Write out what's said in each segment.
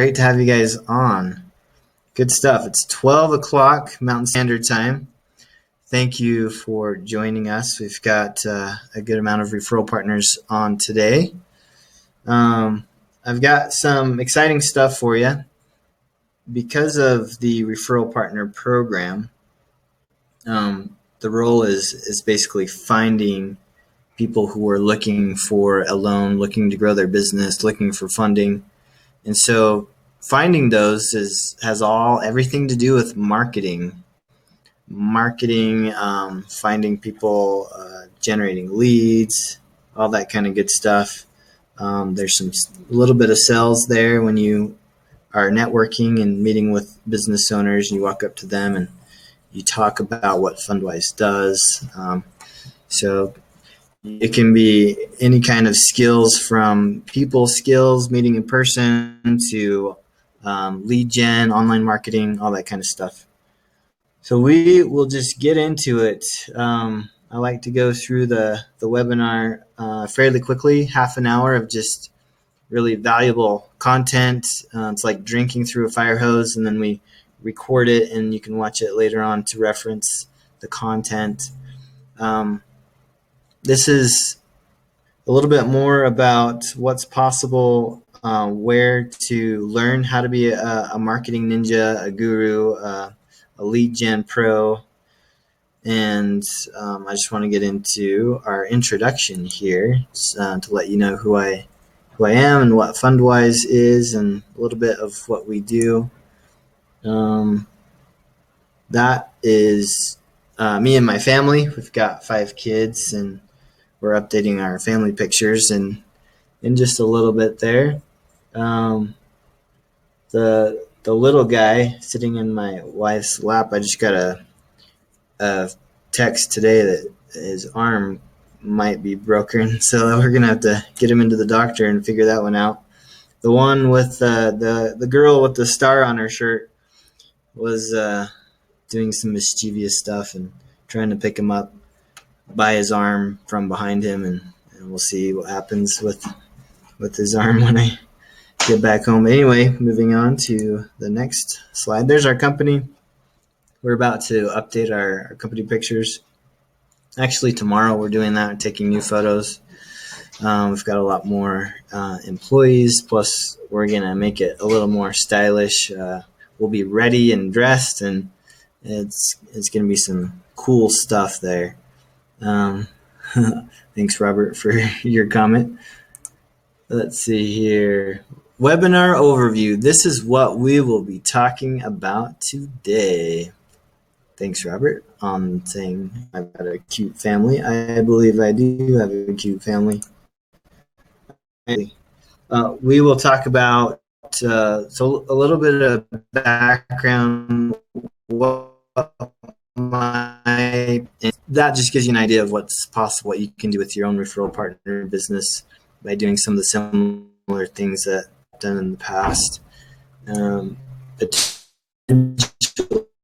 Great to have you guys on. Good stuff. It's 12 o'clock Mountain Standard Time. Thank you for joining us. We've got a good amount of referral partners on today. I've got some exciting stuff for you. Because of the referral partner program, the role is basically finding people who are looking for a loan, looking to grow their business, looking for funding. And so finding those has everything to do with marketing, finding people, generating leads, all that kind of good stuff. There's a little bit of sales there when you are networking and meeting with business owners, and you walk up to them and you talk about what Fundwise does. So it can be any kind of skills, from people skills, meeting in person, to lead gen, online marketing, all that kind of stuff. So we will just get into it. I like to go through the webinar fairly quickly, half an hour of just really valuable content. It's like drinking through a fire hose, and then we record it and you can watch it later on to reference the content. This is a little bit more about what's possible, where to learn how to be a marketing ninja, a guru, a lead gen pro. And I just want to get into our introduction here to let you know who I am and what Fundwise is, and a little bit of what we do. That is me and my family. We've got 5 kids, and we're updating our family pictures in just a little bit there. The little guy sitting in my wife's lap, I just got a text today that his arm might be broken, so we're gonna have to get him into the doctor and figure that one out. The one with the girl with the star on her shirt was doing some mischievous stuff and trying to pick him up by his arm from behind him, and we'll see what happens with his arm when I get back home. Anyway, moving on to the next slide. There's our company. We're about to update our company pictures. Actually, tomorrow we're doing that, taking new photos. We've got a lot more employees, plus we're going to make it a little more stylish. We'll be ready and dressed, and it's going to be some cool stuff there. Thanks, Robert, for your comment. Let's see here. Webinar overview. This is what we will be talking about today. Thanks, Robert, on saying I've got a cute family. I believe I do have a cute family. We will talk about so a little bit of background. That just gives you an idea of what's possible, what you can do with your own referral partner business by doing some of the similar things that I've done in the past.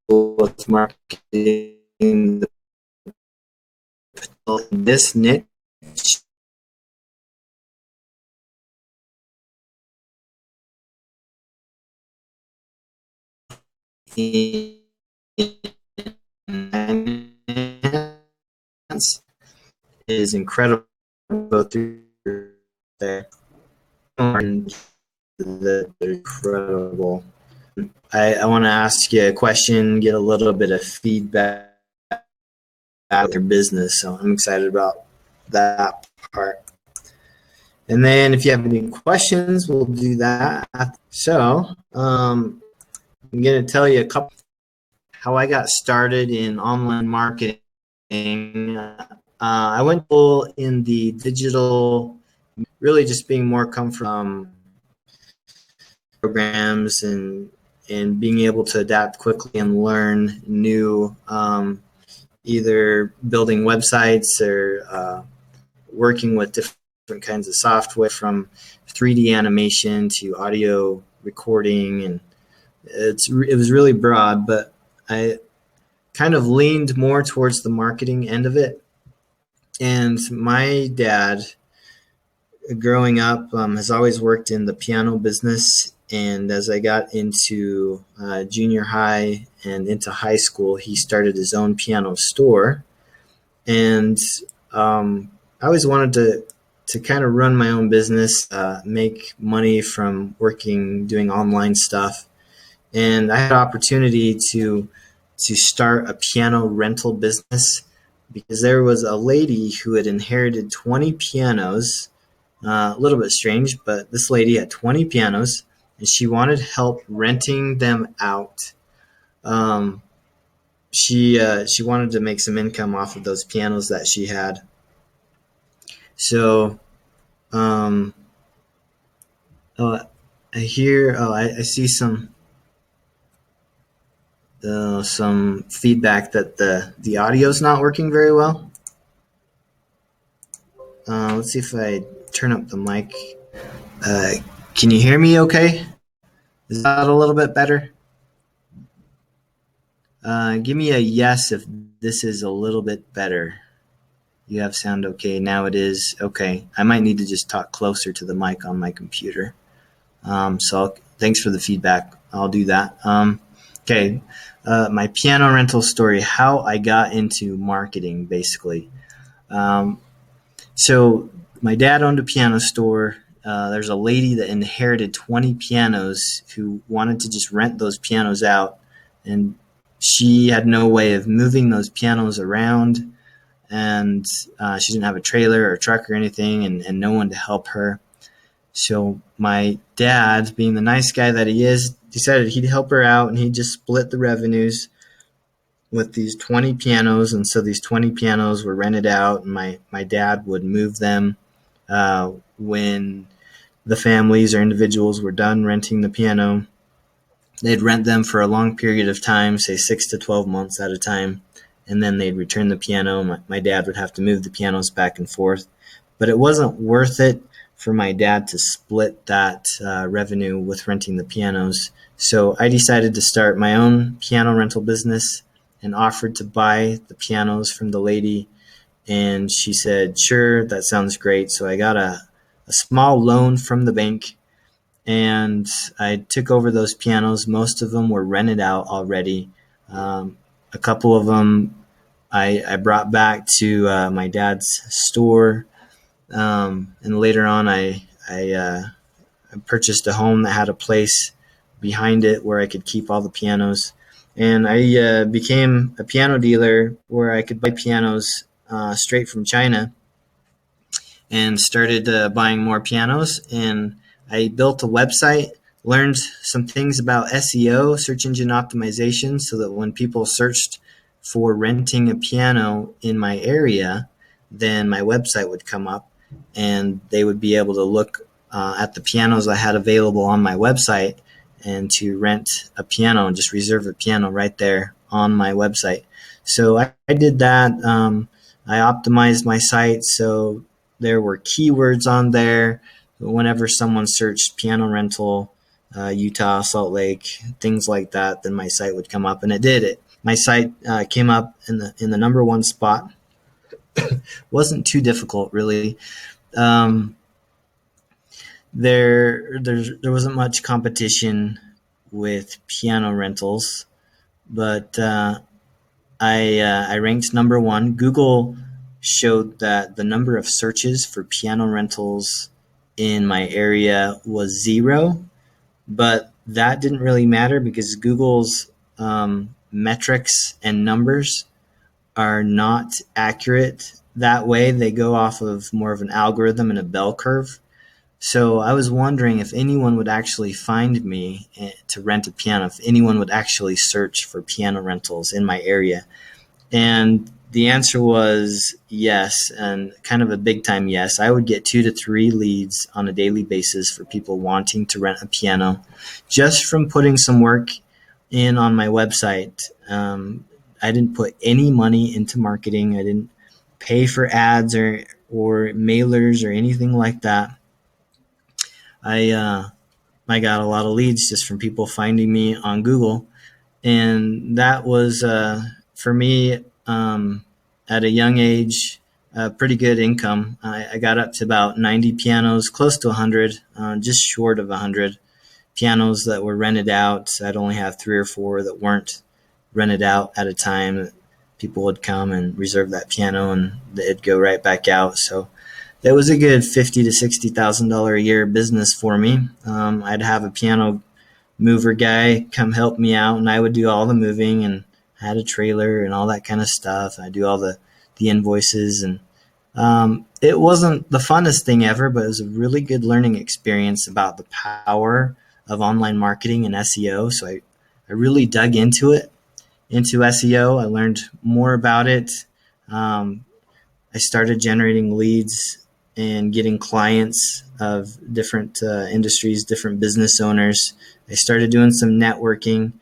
With marketing, this niche is incredible. Through there, incredible. I want to ask you a question, get a little bit of feedback about your business. So I'm excited about that part. And then if you have any questions, we'll do that. So I'm going to tell you a couple how I got started in online marketing. I went in the digital, really just being more comfortable programs and being able to adapt quickly and learn new, either building websites or working with different kinds of software, from 3D animation to audio recording, and it was really broad, but I kind of leaned more towards the marketing end of it. And my dad growing up, has always worked in the piano business. And as I got into junior high and into high school, he started his own piano store. And I always wanted to kind of run my own business, make money from working, doing online stuff. And I had an opportunity to start a piano rental business because there was a lady who had inherited 20 pianos. A little bit strange, but this lady had 20 pianos and she wanted help renting them out. Um, she wanted to make some income off of those pianos that she had. So um, oh, I hear. Oh, I see some feedback that the audio is not working very well. Let's see if I turn up the mic. Uh, can you hear me? Okay, is that a little bit better? Give me a yes if this is a little bit better. You have sound okay. Now it is okay. I might need to just talk closer to the mic on my computer. Thanks for the feedback. I'll do that. Okay. My piano rental story, how I got into marketing, basically. Um, so my dad owned a piano store. There's a lady that inherited 20 pianos who wanted to just rent those pianos out. And she had no way of moving those pianos around. And she didn't have a trailer or a truck or anything, and no one to help her. So my dad, being the nice guy that he is, decided he'd help her out, and he'd just split the revenues with these 20 pianos. And so these 20 pianos were rented out, and my dad would move them when the families or individuals were done renting the piano. They'd rent them for a long period of time, say 6 to 12 months at a time, and then they'd return the piano. My dad would have to move the pianos back and forth. But it wasn't worth it for my dad to split that revenue with renting the pianos. So I decided to start my own piano rental business and offered to buy the pianos from the lady. And she said, sure, that sounds great. So I got a small loan from the bank, and I took over those pianos. Most of them were rented out already. A couple of them I brought back to my dad's store. And later on, I purchased a home that had a place behind it where I could keep all the pianos. And I became a piano dealer where I could buy pianos straight from China, and started buying more pianos. And I built a website, learned some things about SEO, search engine optimization, so that when people searched for renting a piano in my area, then my website would come up and they would be able to look at the pianos I had available on my website and to rent a piano and just reserve a piano right there on my website. So I did that. I optimized my site so there were keywords on there. Whenever someone searched piano rental, Utah, Salt Lake, things like that, then my site would come up, and it did. My site came up in the number one spot. Wasn't too difficult, really. There wasn't much competition with piano rentals, but I ranked number one. Google showed that the number of searches for piano rentals in my area was 0, but that didn't really matter because Google's metrics and numbers are not accurate that way. They go off of more of an algorithm and a bell curve. So I was wondering if anyone would actually find me to rent a piano, if anyone would actually search for piano rentals in my area. And the answer was yes, and kind of a big time yes. I would get 2 to 3 leads on a daily basis for people wanting to rent a piano just from putting some work in on my website. I didn't put any money into marketing. I didn't pay for ads or mailers or anything like that. I got a lot of leads just from people finding me on Google, and that was for me at a young age. pretty good income. I got up to about 90 pianos, close to 100, just short of 100 pianos that were rented out. I'd only have 3 or 4 that weren't rented out at a time. People would come and reserve that piano, and it'd go right back out. So that was a good $50,000 to $60,000 a year business for me. I'd have a piano mover guy come help me out, and I would do all the moving, and I had a trailer and all that kind of stuff. I do all the invoices, and it wasn't the funnest thing ever, but it was a really good learning experience about the power of online marketing and SEO. So I really dug into SEO. I learned more about it. I started generating leads and getting clients of different industries, different business owners. I started doing some networking,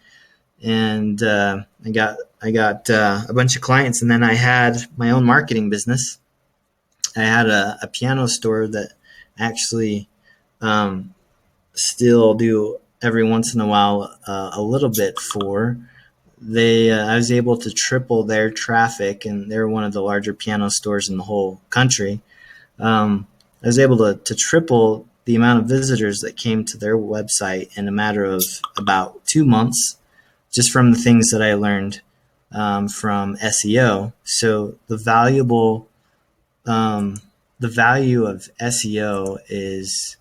and I got a bunch of clients. And then I had my own marketing business. I had a piano store that actually still do every once in a while a little bit for. I was able to triple their traffic, and they're one of the larger piano stores in the whole country. I was able to triple the amount of visitors that came to their website in a matter of about 2 months, just from the things that I learned from SEO. So the value of SEO is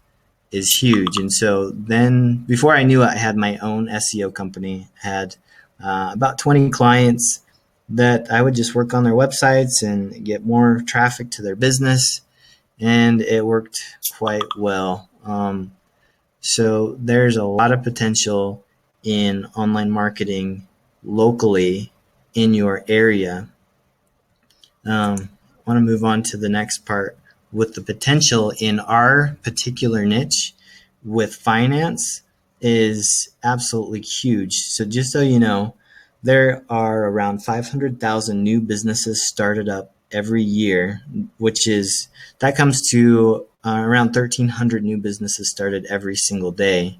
huge. And so then, before I knew it, I had my own SEO company. I had about 20 clients that I would just work on their websites and get more traffic to their business, and it worked quite well. So there's a lot of potential in online marketing locally in your area. I want to move on to the next part with the potential in our particular niche with finance is absolutely huge. So just so you know, there are around 500,000 new businesses started up every year, that comes to around 1,300 new businesses started every single day.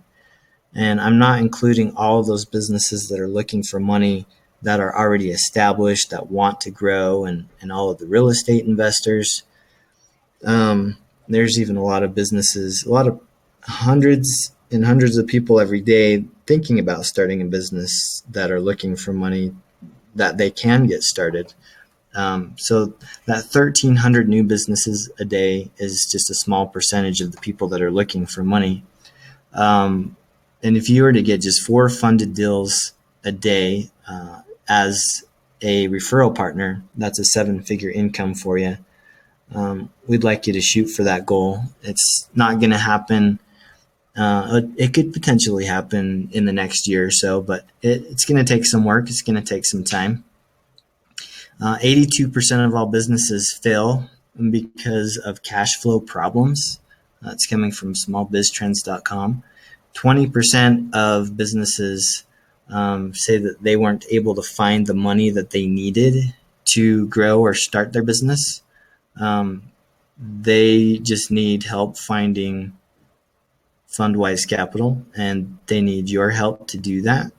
And I'm not including all of those businesses that are looking for money, that are already established, that want to grow, and all of the real estate investors. There's even a lot of businesses, a lot of hundreds and hundreds of people every day thinking about starting a business that are looking for money that they can get started. So that 1,300 new businesses a day is just a small percentage of the people that are looking for money. And if you were to get just 4 funded deals a day as a referral partner, that's a 7-figure income for you. We'd like you to shoot for that goal. It's not going to happen. It could potentially happen in the next year or so, but it's going to take some work. It's going to take some time. 82% of all businesses fail because of cash flow problems. That's coming from smallbiztrends.com. 20% of businesses say that they weren't able to find the money that they needed to grow or start their business. They just need help finding Fundwise capital, and they need your help to do that.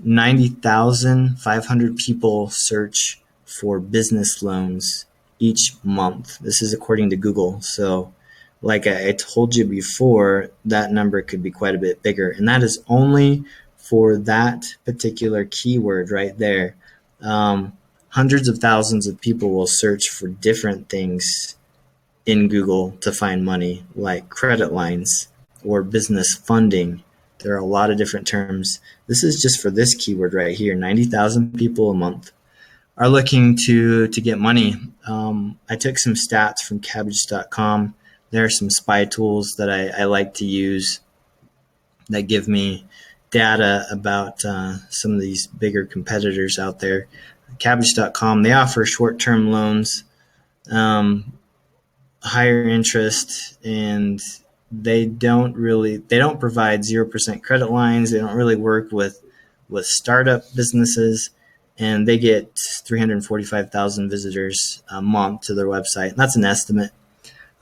90,500 people search for business loans each month. This is according to Google. So like I told you before, that number could be quite a bit bigger. And that is only for that particular keyword right there. Hundreds of thousands of people will search for different things in Google to find money, like credit lines or business funding. There are a lot of different terms. This is just for this keyword right here. 90,000 people a month are looking to get money. I took some stats from cabbage.com. There are some spy tools that I like to use that give me data about some of these bigger competitors out there. Cabbage.com, they offer short-term loans, higher interest, and they don't provide 0% credit lines. They don't really work with startup businesses, and they get 345,000 visitors a month to their website. And that's an estimate.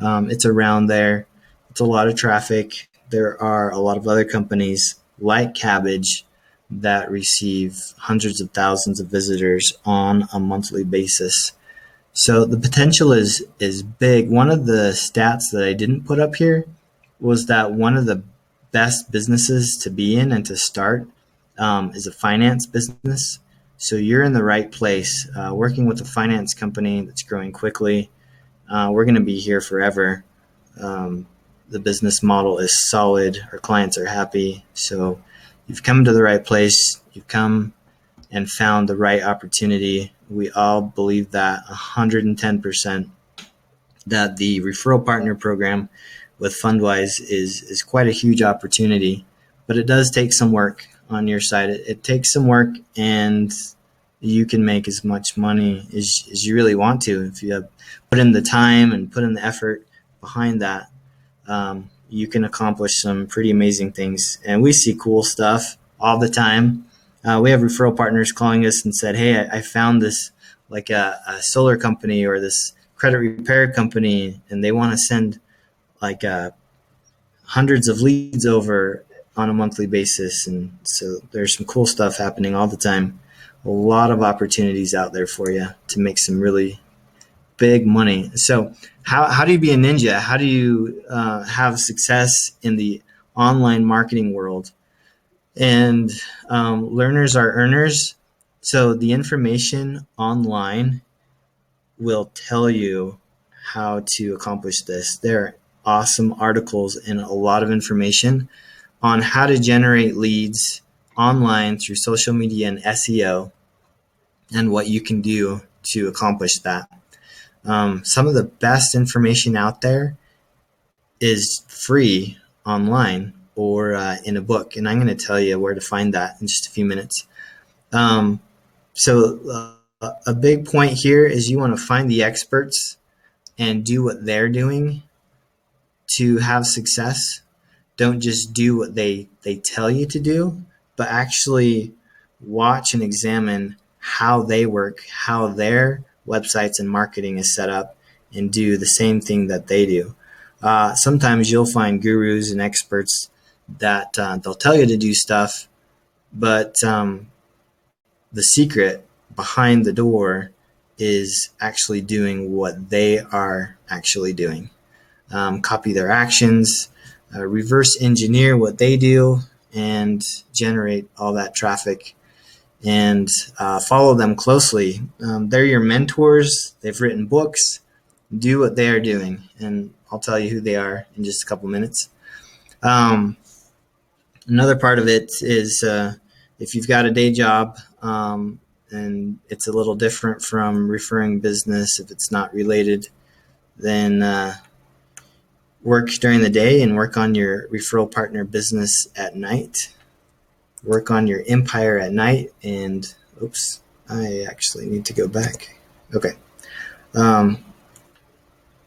It's around there. It's a lot of traffic. There are a lot of other companies like Cabbage that receive hundreds of thousands of visitors on a monthly basis. So the potential is big. One of the stats that I didn't put up here was that one of the best businesses to be in and to start is a finance business. So you're in the right place, working with a finance company that's growing quickly. We're going to be here forever. The business model is solid. Our clients are happy. So you've come to the right place. You've come and found the right opportunity. We all believe that 110%, that the referral partner program with Fundwise is quite a huge opportunity, but it does take some work on your side. It takes some work, and you can make as much money as you really want to if you have put in the time and put in the effort behind that. You can accomplish some pretty amazing things, and we see cool stuff all the time. We have referral partners calling us and said, "Hey, I found this like a solar company or this credit repair company, and they want to send like hundreds of leads over on a monthly basis." And so there's some cool stuff happening all the time. A lot of opportunities out there for you to make some really big money. So how do you be a ninja? How do you have success in the online marketing world? And learners are earners. So the information online will tell you how to accomplish this. There are awesome articles and a lot of information on how to generate leads online through social media and SEO and what you can do to accomplish that. Some of the best information out there is free online or in a book, and I'm going to tell you where to find that in just a few minutes. So a big point here is you want to find the experts and do what they're doing to have success. Don't just do what they tell you to do, but actually watch and examine how they work, how their websites and marketing is set up, and do the same thing that they do. Sometimes you'll find gurus and experts that they'll tell you to do stuff, but the secret behind the door is actually doing what they are actually doing. Copy their actions, reverse engineer what they do, and generate all that traffic, and follow them closely. They're your mentors. They've written books. Do what they are doing, and I'll tell you who they are in just a couple minutes. Another part of it is if you've got a day job, and it's a little different from referring business, if it's not related, then work during the day and work on your referral partner business at night. Work on your empire at night. And oops, I actually need to go back. Okay.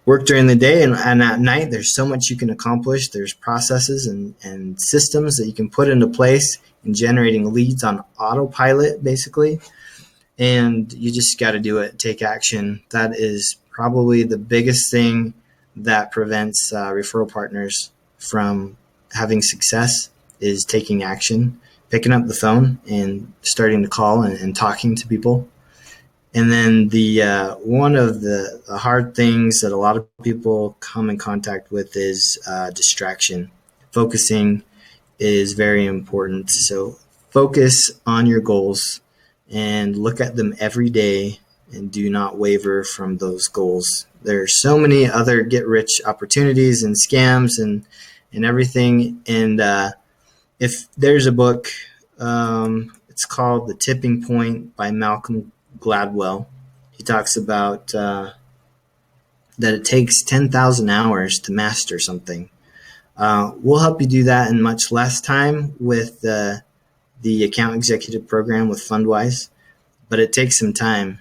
Work during the day, and at night there's so much you can accomplish. There's processes and systems that you can put into place in generating leads on autopilot, basically. And you just got to do it. Take action. That is probably the biggest thing that prevents referral partners from having success, is taking action, picking up the phone and starting to call and talking to people. And then the one of the hard things that a lot of people come in contact with is distraction. Focusing is very important. So focus on your goals and look at them every day, and do not waver from those goals. There are so many other get-rich opportunities and scams and everything. And if there's a book, it's called The Tipping Point by Malcolm Gladwell. He talks about that it takes 10,000 hours to master something. We'll help you do that in much less time with the account executive program with Fundwise, but it takes some time,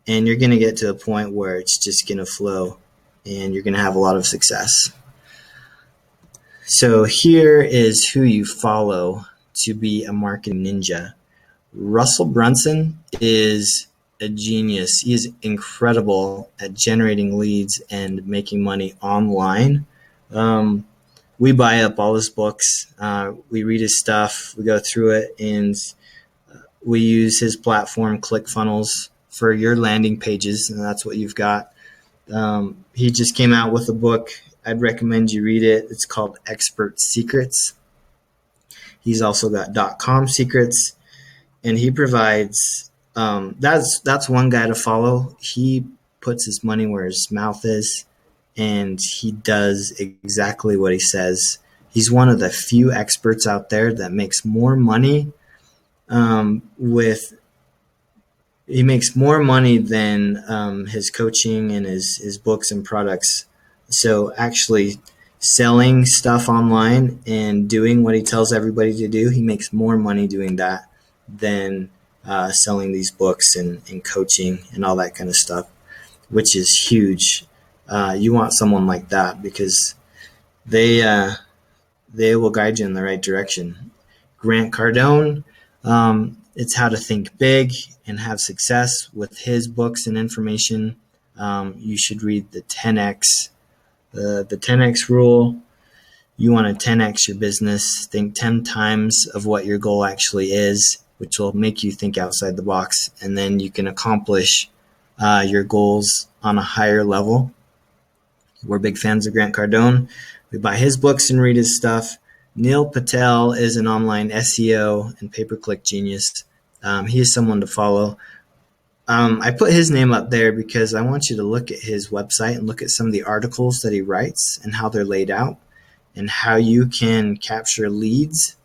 and you're going to get to a point where it's just going to flow and you're going to have a lot of success. So here is who you follow to be a marketing ninja. Russell Brunson is a genius. He is incredible at generating leads and making money online. We buy up all his books. We read his stuff. We go through it, and we use his platform, ClickFunnels, for your landing pages, and that's what you've got. He just came out with a book. I'd recommend you read it. It's called Expert Secrets. He's also got .com secrets, and he provides. That's one guy to follow. He puts his money where his mouth is, and he does exactly what he says. He's one of the few experts out there that makes more money he makes more money than his coaching and his books and products. So actually selling stuff online and doing what he tells everybody to do, he makes more money doing that than selling these books and coaching and all that kind of stuff, which is huge. You want someone like that because they will guide you in the right direction. Grant Cardone, it's how to think big and have success. With his books and information. You should read the 10X, the 10X rule. You want to 10X your business. Think 10 times of what your goal actually is, which will make you think outside the box, and then you can accomplish your goals on a higher level. We're big fans of Grant Cardone. We buy his books and read his stuff. Neil Patel is an online SEO and pay-per-click genius. He is someone to follow. I put his name up there because I want you to look at his website and look at some of the articles that he writes and how they're laid out and how you can capture leads.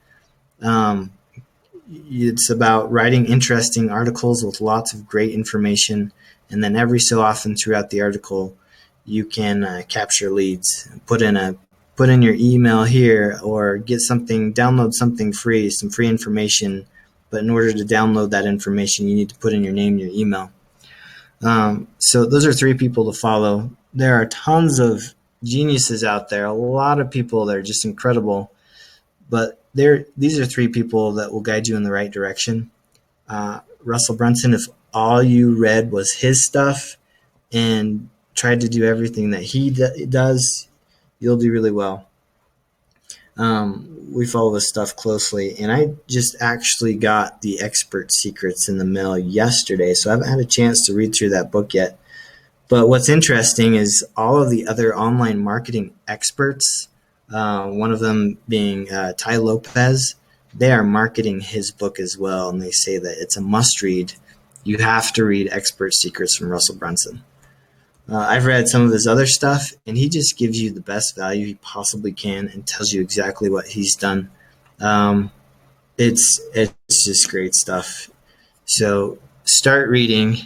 It's about writing interesting articles with lots of great information, and then every so often throughout the article, you can capture leads. Put in your email here, or download something free, some free information. But in order to download that information, you need to put in your name and your email. So those are 3 people to follow. There are tons of geniuses out there, a lot of people that are just incredible. But these are 3 people that will guide you in the right direction. Russell Brunson, if all you read was his stuff and tried to do everything that he does, you'll do really well. We follow this stuff closely, and I just actually got the Expert Secrets in the mail yesterday, so I haven't had a chance to read through that book yet. But what's interesting is all of the other online marketing experts, one of them being Ty Lopez, they are marketing his book as well, and they say that it's a must-read. You have to read Expert Secrets from Russell Brunson. I've read some of his other stuff, and he just gives you the best value he possibly can and tells you exactly what he's done. It's just great stuff. So start reading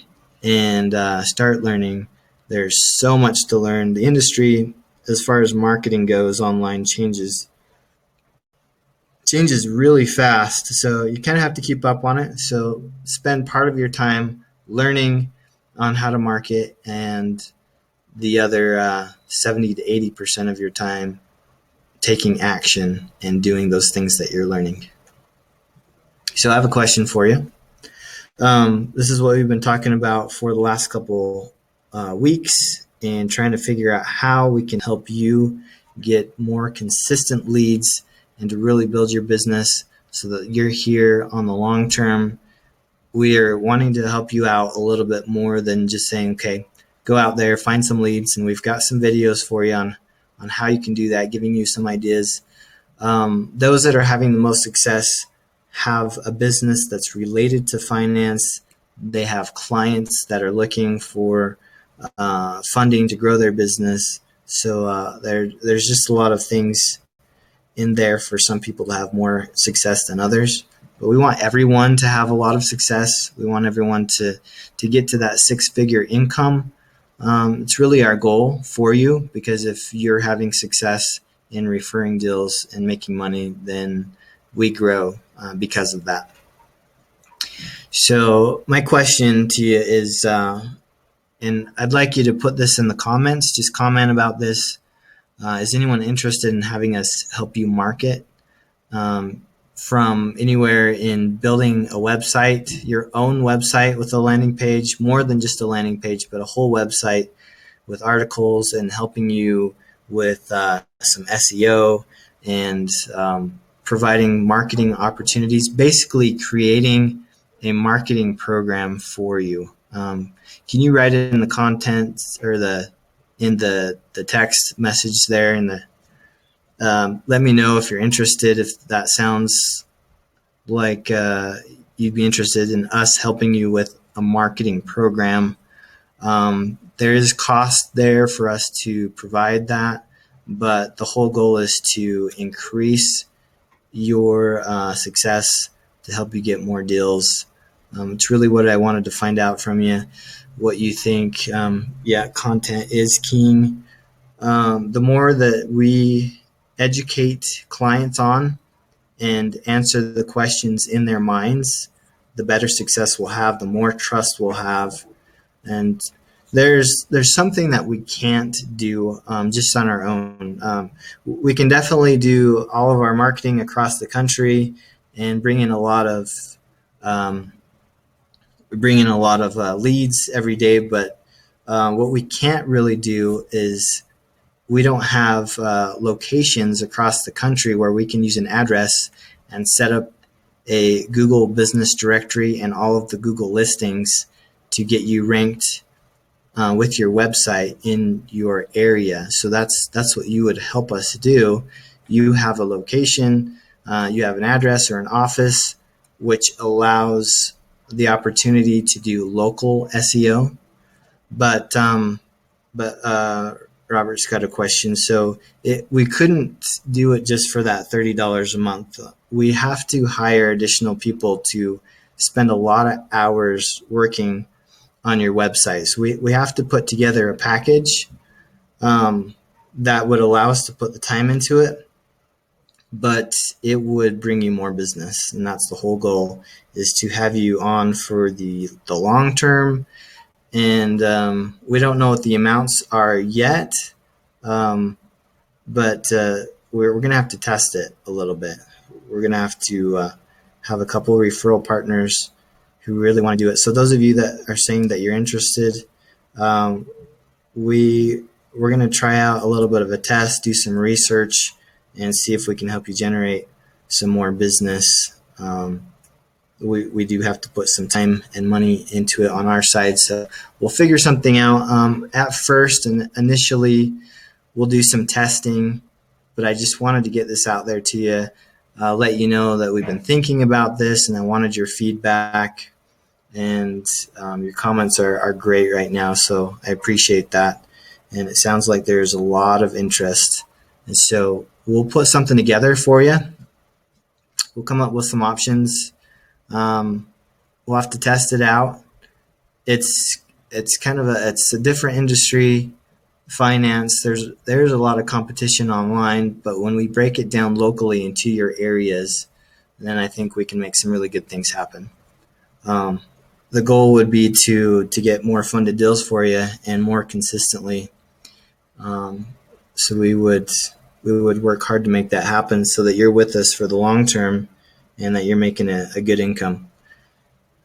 and start learning. There's so much to learn. The industry, as far as marketing goes, online changes really fast. So you kind of have to keep up on it. So spend part of your time learning on how to market, and the other 70 to 80% of your time taking action and doing those things that you're learning. So I have a question for you. This is what we've been talking about for the last couple weeks, and trying to figure out how we can help you get more consistent leads and to really build your business so that you're here on the long term. We are wanting to help you out a little bit more than just saying, okay, go out there, find some leads, and we've got some videos for you on how you can do that, giving you some ideas. Those that are having the most success have a business that's related to finance. They have clients that are looking for funding to grow their business. So there's just a lot of things in there for some people to have more success than others. But we want everyone to have a lot of success. We want everyone to get to that 6-figure income. It's really our goal for you, because if you're having success in referring deals and making money, then we grow because of that. So my question to you is, and I'd like you to put this in the comments, just comment about this. Is anyone interested in having us help you market? From anywhere in building a website, your own website with a landing page, more than just a landing page, but a whole website with articles, and helping you with some SEO and providing marketing opportunities, basically creating a marketing program for you. Can you write it in the content or the text message there? And let me know if you're interested. If that sounds like you'd be interested in us helping you with a marketing program. There is cost there for us to provide that, but the whole goal is to increase your success, to help you get more deals. It's really what I wanted to find out from you, what you think. Content is king. The more that we educate clients on and answer the questions in their minds, the better success we'll have, the more trust we'll have. And there's something that we can't do just on our own. We can definitely do all of our marketing across the country and bring in a lot of leads every day. But what we can't really do is we don't have locations across the country where we can use an address and set up a Google business directory and all of the Google listings to get you ranked with your website in your area. So that's what you would help us do. You have a location, you have an address or an office, which allows the opportunity to do local SEO. But Robert's got a question. So we couldn't do it just for that $30 a month. We have to hire additional people to spend a lot of hours working on your website. So we have to put together a package that would allow us to put the time into it, but it would bring you more business. And that's the whole goal, is to have you on for the long term. And we don't know what the amounts are yet, but we're going to have to test it a little bit. We're going to have to have a couple of referral partners who really want to do it. So those of you that are saying that you're interested, we're going to try out a little bit of a test, do some research, and see if we can help you generate some more business. We do have to put some time and money into it on our side. So we'll figure something out. At first and initially, we'll do some testing, but I just wanted to get this out there to you, let you know that we've been thinking about this, and I wanted your feedback. And your comments are great right now, so I appreciate that. And it sounds like there's a lot of interest. And so we'll put something together for you. We'll come up with some options. We'll have to test it out. It's kind of it's a different industry, finance. There's a lot of competition online, but when we break it down locally into your areas, then I think we can make some really good things happen. The goal would be to get more funded deals for you and more consistently. So we would work hard to make that happen, so that you're with us for the long term and that you're making a good income.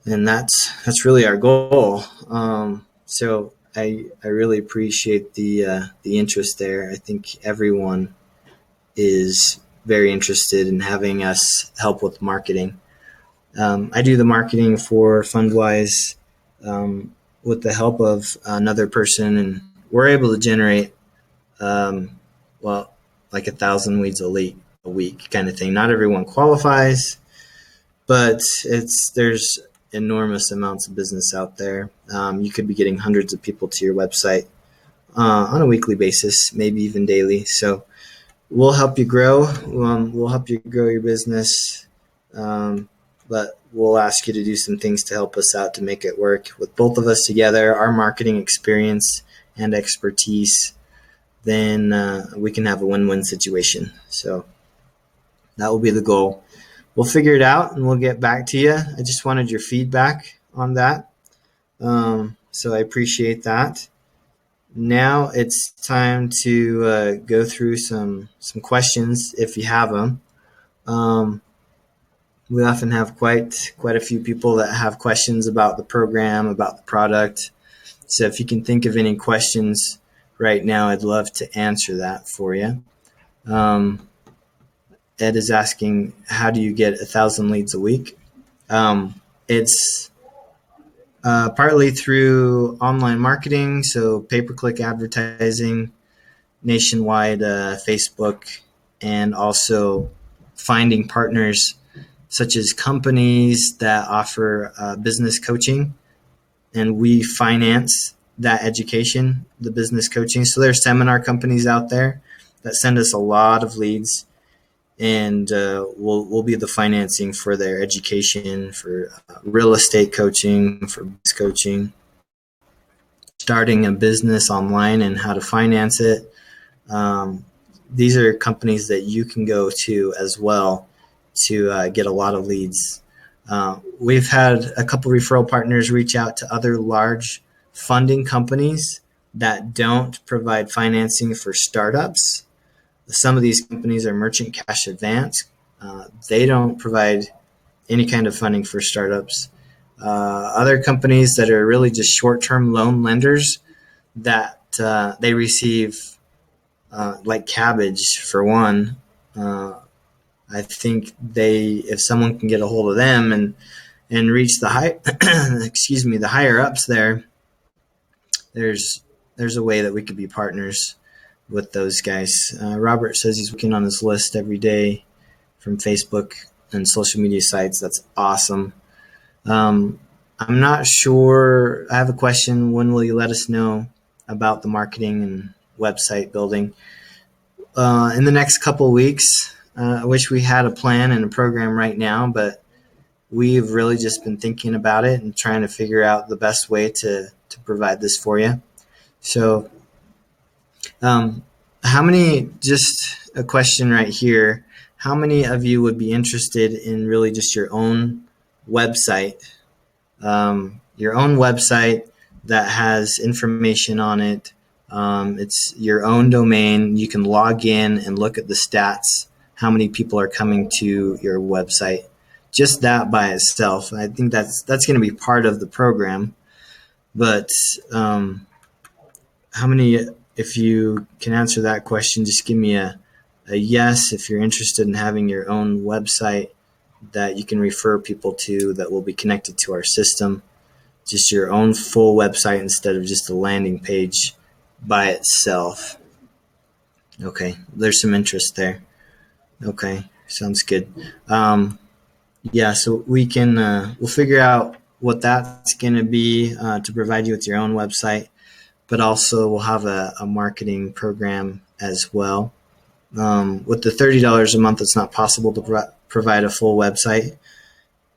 And that's really our goal. So I really appreciate the interest there. I think everyone is very interested in having us help with marketing. I do the marketing for Fundwise with the help of another person, and we're able to generate, like 1,000 leads a week kind of thing. Not everyone qualifies, but there's enormous amounts of business out there. You could be getting hundreds of people to your website on a weekly basis, maybe even daily. So we'll help you grow. We'll help you grow your business. But we'll ask you to do some things to help us out to make it work. With both of us together, our marketing experience and expertise, then we can have a win-win situation. So that will be the goal. We'll figure it out and we'll get back to you. I just wanted your feedback on that. So I appreciate that. Now it's time to go through some questions if you have them. We often have quite a few people that have questions about the program, about the product. So if you can think of any questions right now, I'd love to answer that for you. Ed is asking, how do you get 1,000 leads a week? It's partly through online marketing, so pay-per-click advertising, nationwide Facebook, and also finding partners such as companies that offer business coaching, and we finance that education, the business coaching. So there are seminar companies out there that send us a lot of leads, and we'll be the financing for their education, for real estate coaching, for business coaching, starting a business online and how to finance it. Um, these are companies that you can go to as well to get a lot of leads. We've had a couple referral partners reach out to other large funding companies that don't provide financing for startups. Some of these companies are merchant cash advance. They don't provide any kind of funding for startups. Other companies that are really just short-term loan lenders that they receive like Cabbage for one. I think if someone can get a hold of them and reach the the higher ups there, there's a way that we could be partners with those guys. Robert says he's working on his list every day from Facebook and social media sites. That's awesome. I'm not sure. I have a question. When will you let us know about the marketing and website building? In the next couple of weeks. I wish we had a plan and a program right now, but we've really just been thinking about it and trying to figure out the best way to provide this for you. So just a question right here, how many of you would be interested in really just your own website, that has information on it? It's your own domain. You can log in and look at the stats, how many people are coming to your website. Just that by itself, I think that's going to be part of the program. But how many, if you can answer that question, just give me a yes if you're interested in having your own website that you can refer people to that will be connected to our system. Just your own full website instead of just a landing page by itself. Okay, there's some interest there. Okay, sounds good. So we can we'll figure out what that's going to be to provide you with your own website, but also we'll have a marketing program as well. With the $30 a month, it's not possible to provide a full website,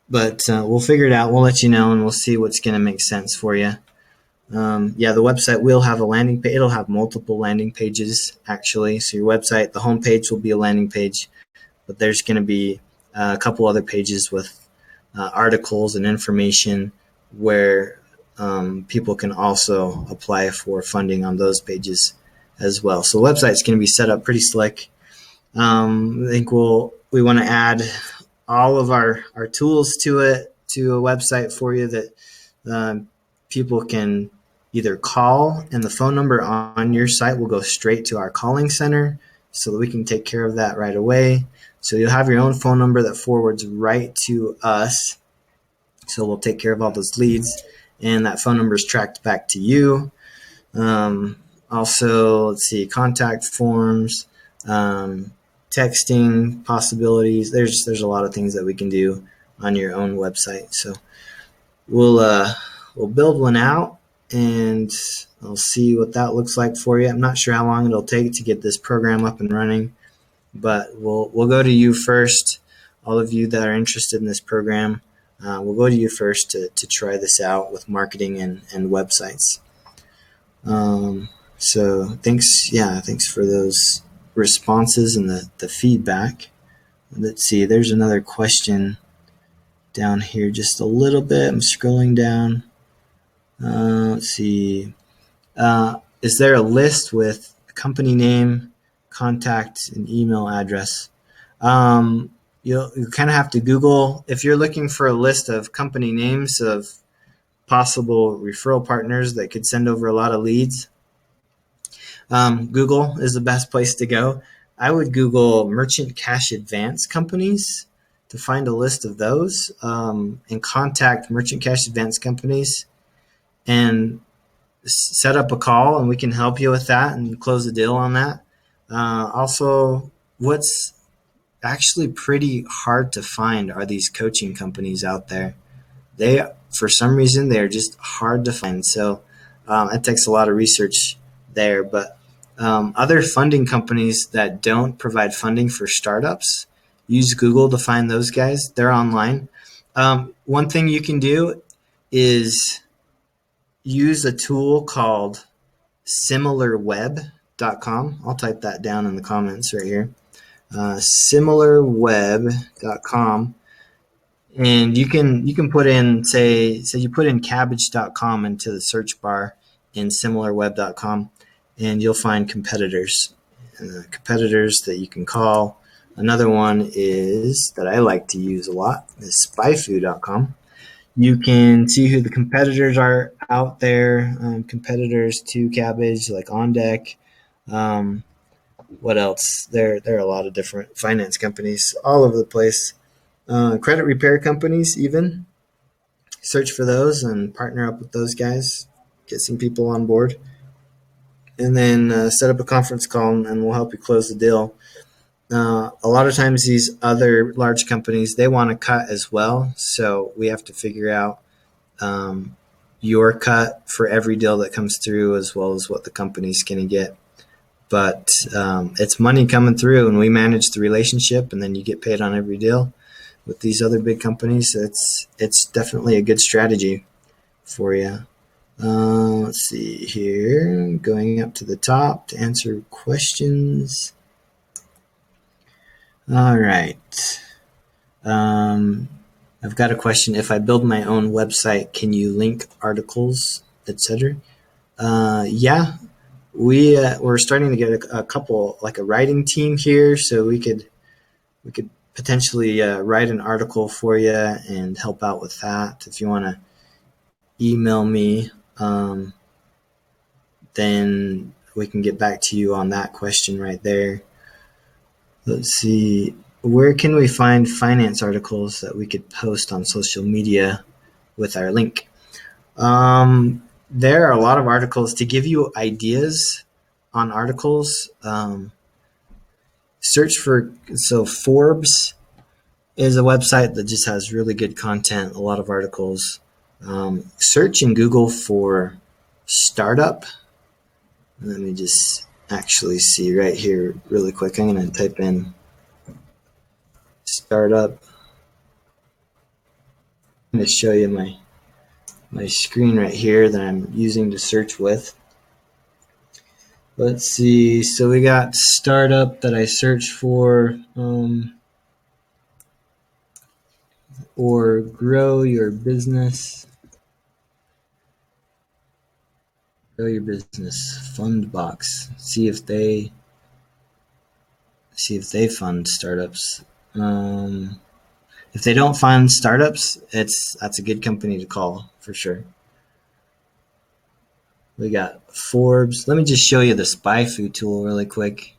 but we'll figure it out. We'll let you know, and we'll see what's going to make sense for you. The website will have a landing page. It'll have multiple landing pages, actually. So your website, the home page will be a landing page, but there's going to be a couple other pages with articles and information where people can also apply for funding on those pages as well. So the website's going to be set up pretty slick. I think we want to add all of our tools to a website for you that people can either call, and the phone number on your site will go straight to our calling center so that we can take care of that right away. So you'll have your own phone number that forwards right to us. So we'll take care of all those leads, and that phone number is tracked back to you. Also, let's see, contact forms, texting possibilities. There's a lot of things that we can do on your own website. So we'll build one out, and I'll see what that looks like for you. I'm not sure how long it'll take to get this program up and running, but we'll go to you first. All of you that are interested in this program, we'll go to you first to try this out with marketing and websites. So thanks for those responses and the feedback. Let's see, there's another question down here just a little bit. I'm scrolling down. Let's see. Is there a list with company name, contact, and email address? You kind of have to Google. If you're looking for a list of company names of possible referral partners that could send over a lot of leads, Google is the best place to go. I would Google merchant cash advance companies to find a list of those, and contact merchant cash advance companies and set up a call, and we can help you with that and close the deal on that. Also, what's actually pretty hard to find are these coaching companies out there. They, for some reason, they're just hard to find. So it takes a lot of research there. But other funding companies that don't provide funding for startups, use Google to find those guys. They're online. One thing you can do is use a tool called similarweb.com. I'll type that down in the comments right here. Similarweb.com. And you can put in, say you put in cabbage.com into the search bar in similarweb.com, and you'll find competitors that you can call. Another one is that I like to use a lot is spyfu.com. You can see who the competitors are out there, competitors to Cabbage, like On Deck. What else? There are a lot of different finance companies all over the place. Credit repair companies, even. Search for those and partner up with those guys. Get some people on board. And then set up a conference call, and we'll help you close the deal. A lot of times these other large companies, they want to cut as well. So we have to figure out your cut for every deal that comes through, as well as what the company's going to get. But it's money coming through, and we manage the relationship, and then you get paid on every deal. With these other big companies, it's definitely a good strategy for you. Let's see here. Going up to the top to answer questions. All right. I've got a question. If I build my own website, can you link articles, etc.? Yeah. We're starting to get a couple, like a writing team here, so we could potentially write an article for you and help out with that. If you want to email me, then we can get back to you on that question right there. Let's see. Where can we find finance articles that we could post on social media with our link? There are a lot of articles to give you ideas on articles. Search for, Forbes is a website that just has really good content, a lot of articles. Search in Google for startup. Let me just actually see right here really quick. I'm going to type in startup. I'm going to show you my screen right here that I'm using to search with. Let's see. So we got startup that I searched for, or grow your business. Grow your business. Fundbox. See if they fund startups. If they don't fund startups, that's a good company to call for sure. We got Forbes. Let me just show you the SpyFu tool really quick.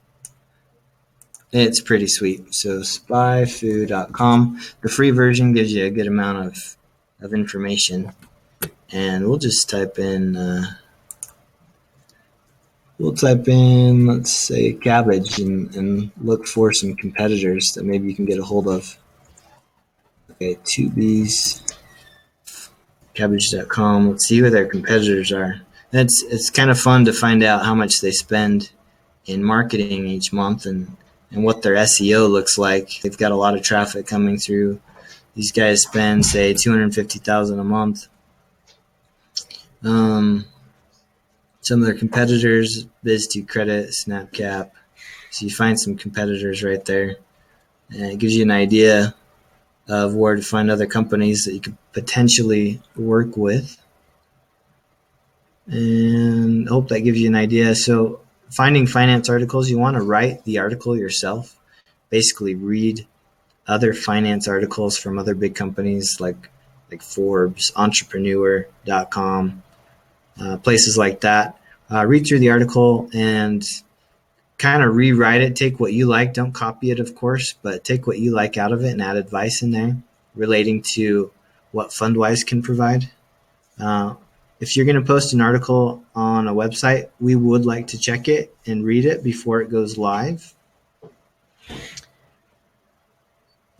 It's pretty sweet. So spyfu.com. The free version gives you a good amount of information. And we'll just type in, let's say, cabbage and look for some competitors that maybe you can get a hold of. Okay, 2Bs, cabbage.com. Let's see who their competitors are. It's kind of fun to find out how much they spend in marketing each month and what their SEO looks like. They've got a lot of traffic coming through. These guys spend, say, $250,000 a month. Some of their competitors, Biz2Credit, SnapCap. So you find some competitors right there. And it gives you an idea of where to find other companies that you could potentially work with. And I hope that gives you an idea. So finding finance articles, you want to write the article yourself. Basically read other finance articles from other big companies like Forbes, entrepreneur.com, places like that. Read through the article and kind of rewrite it. Take what you like. Don't copy it, of course, but take what you like out of it and add advice in there relating to what Fundwise can provide. if you're going to post an article on a website, we would like to check it and read it before it goes live.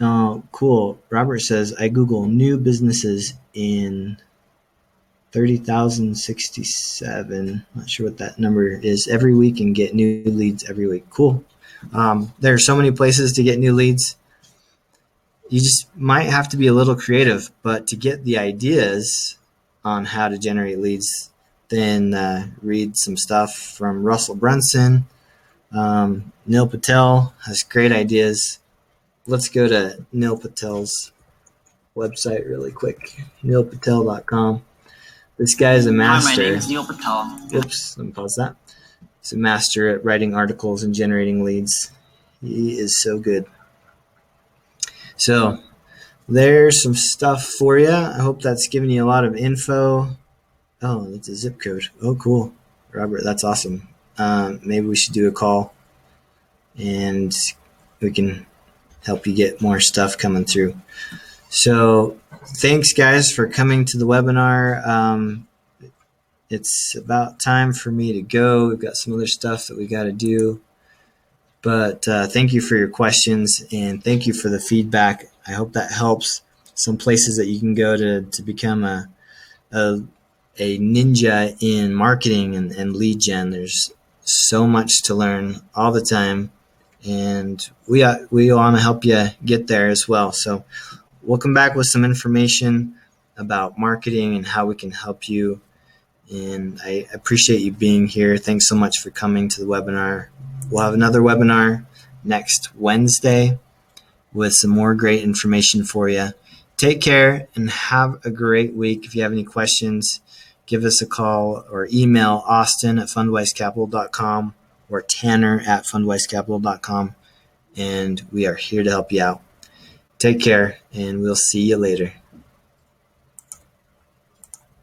Oh, cool. Robert says, I Google new businesses in 30,067. Not sure what that number is every week and get new leads every week. Cool. There are so many places to get new leads. You just might have to be a little creative, but to get the ideas on how to generate leads, then read some stuff from Russell Brunson. Neil Patel has great ideas. Let's go to Neil Patel's website really quick, neilpatel.com. This guy is a master. Hi, my name is Neil Patel. Oops, let me pause that. He's a master at writing articles and generating leads. He is so good. So there's some stuff for you. I hope that's given you a lot of info. Oh, that's a zip code. Oh, cool. Robert, that's awesome. Maybe we should do a call and we can help you get more stuff coming through. So thanks, guys, for coming to the webinar. It's about time for me to go. We've got some other stuff that we got to do. But thank you for your questions, and thank you for the feedback. I hope that helps. Some places that you can go to become a ninja in marketing and lead gen. There's so much to learn all the time, and we want to help you get there as well. So we'll come back with some information about marketing and how we can help you. And I appreciate you being here. Thanks so much for coming to the webinar. We'll have another webinar next Wednesday with some more great information for you. Take care and have a great week. If you have any questions, give us a call or email Austin at fundwisecapital.com or Tanner at fundwisecapital.com, and we are here to help you out. Take care, and we'll see you later.